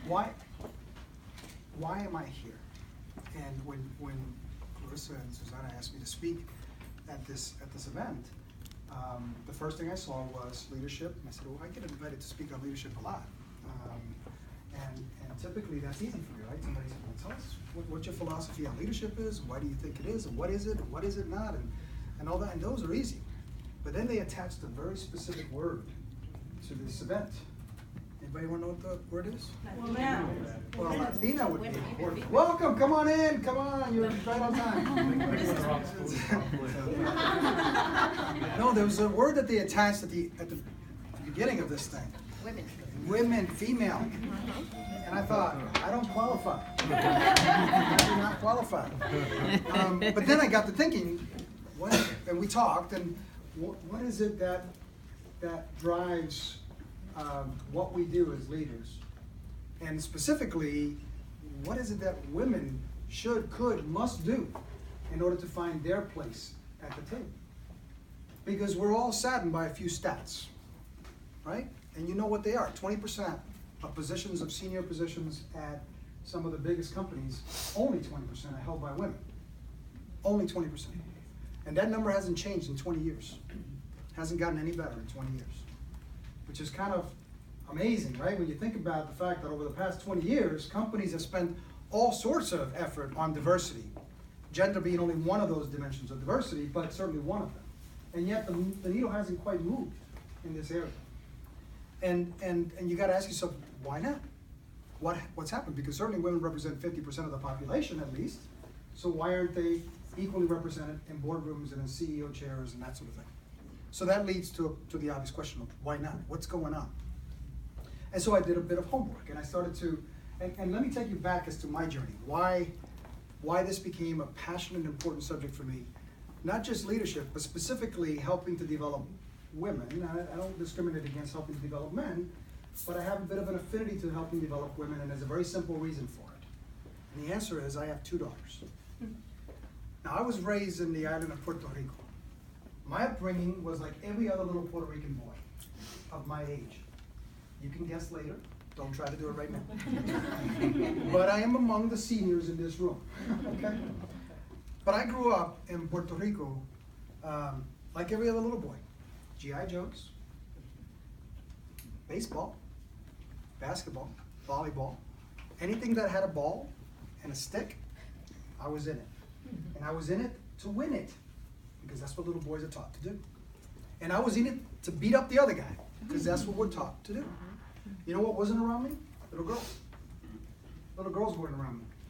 why am I here? And when Clarissa and Susanna asked me to speak at this event, the first thing I saw was leadership, and I said, well, I get invited to speak on leadership a lot. And typically that's easy for me, right? Somebody says, well, tell us what your philosophy on leadership is, why do you think it is, and what is it, and what is it not, and all that, and those are easy. But then they attached a very specific word to this event. Anybody want to know what the word is? Well, Latina would be important. Welcome, come on in, come on, you're right on time. No, there was a word that they attached at the beginning of this thing. Women, female. And I thought, I don't qualify. I do not qualify. But then I got to thinking, and we talked, and what is it that drives what we do as leaders? And specifically, what is it that women should, could, must do in order to find their place at the table? Because we're all saddened by a few stats, right? And you know what they are. 20% of positions, of senior positions at some of the biggest companies, only 20% are held by women. Only 20%. And that number hasn't changed in 20 years. Hasn't gotten any better in 20 years. Which is kind of amazing, right? When you think about the fact that over the past 20 years, companies have spent all sorts of effort on diversity. Gender being only one of those dimensions of diversity, but certainly one of them. And yet the needle hasn't quite moved in this area. And you got to ask yourself, why not? What's happened? Because certainly women represent 50% of the population at least. So why aren't they equally represented in boardrooms and in CEO chairs and that sort of thing? So that leads to the obvious question of why not? What's going on? And so I did a bit of homework, and I started to, and let me take you back as to my journey. Why this became a passionate and important subject for me. Not just leadership, but specifically helping to develop women. I don't discriminate against helping to develop men, but I have a bit of an affinity to helping develop women, and there's a very simple reason for it. And the answer is I have 2 daughters. Now, I was raised in the island of Puerto Rico. My upbringing was like every other little Puerto Rican boy of my age. You can guess later. Don't try to do it right now. But I am among the seniors in this room. Okay? But I grew up in Puerto Rico like every other little boy. G.I. Joes, baseball, basketball, volleyball, anything that had a ball and a stick, I was in it. And I was in it to win it, because that's what little boys are taught to do. And I was in it to beat up the other guy, because that's what we're taught to do. You know what wasn't around me? Little girls. Little girls weren't around me.